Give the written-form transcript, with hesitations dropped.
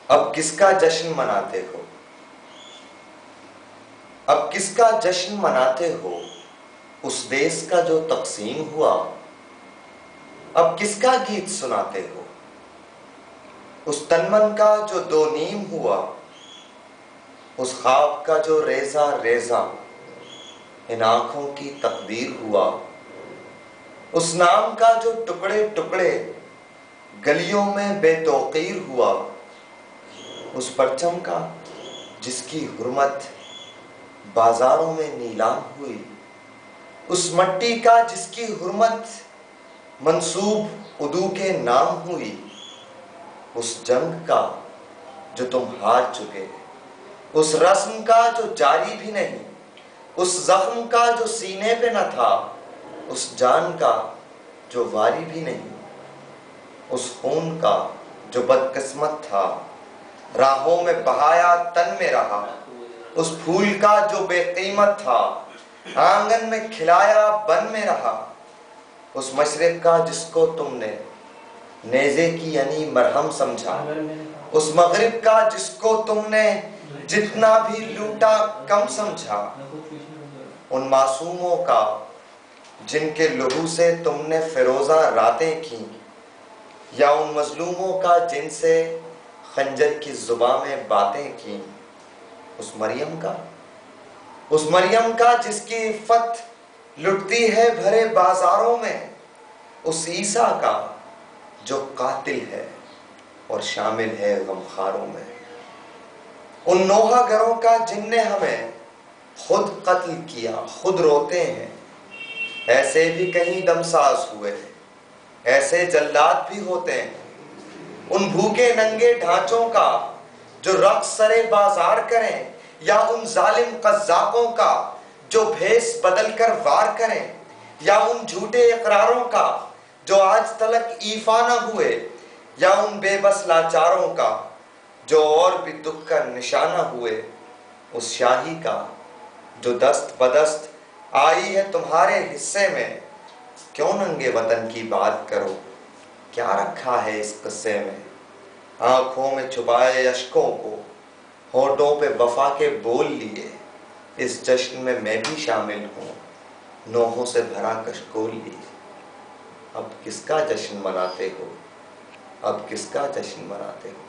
اب کس کا جشن مناتے ہو؟ اب کس کا جشن مناتے ہو؟ اس دیس کا جو تقسیم ہوا۔ اب کس کا گیت سناتے ہو؟ اس تن من کا جو دو نیم ہوا۔ اس خواب کا جو ریزہ ریزہ ان آنکھوں کی تقدیر ہوا۔ اس نام کا جو ٹکڑے ٹکڑے گلیوں میں بے توقیر ہوا۔ اس پرچم کا جس کی حرمت بازاروں میں نیلام ہوئی۔ اس مٹی کا جس کی حرمت منسوب عدو کے نام ہوئی۔ اس جنگ کا جو تم ہار چکے، اس رسم کا جو جاری بھی نہیں، اس زخم کا جو سینے پہ نہ تھا، اس جان کا جو واری بھی نہیں، اس خون کا جو بدقسمت تھا راہوں میں بہایا تن میں رہا، اس پھول کا جو بے قیمت تھا آنگن میں کھلایا بن میں رہا، اس مشرق کا جس کو تم نے نیزے کی یعنی مرہم سمجھا، اس مغرب کا جس کو تم نے جتنا بھی لوٹا کم سمجھا، ان معصوموں کا جن کے لہو سے تم نے فیروزہ راتیں کی، یا ان مظلوموں کا جن سے خنجر کی زباں میں باتیں کی، اس مریم کا جس کی عفت لٹتی ہے بھرے بازاروں میں، اس عیسیٰ کا جو قاتل ہے اور شامل ہے غمخاروں میں، ان نوحہ گروں کا جن نے ہمیں خود قتل کیا خود روتے ہیں، ایسے بھی کہیں دمساز ہوئے ایسے جلاد بھی ہوتے ہیں، ان بھوکے ننگے ڈھانچوں کا جو رقص سرے بازار کریں، یا ان ظالم قذاقوں کا جو بھیس بدل کر وار کریں، یا ان جھوٹے اقراروں کا جو آج تلک ایفا نہ ہوئے، یا ان بے بس لاچاروں کا جو اور بھی دکھ کا نشانہ ہوئے، اس شاہی کا جو دست بدست آئی ہے تمہارے حصے میں، کیوں ننگے وطن کی بات کرو، کیا رکھا ہے اس قصے میں، آنکھوں میں چھپائے اشکوں کو ہونٹوں پہ وفا کے بول لیے، اس جشن میں بھی شامل ہوں نوحوں سے بھرا کشکول لیے۔ اب کس کا جشن مناتے ہو؟ اب کس کا جشن مناتے ہو؟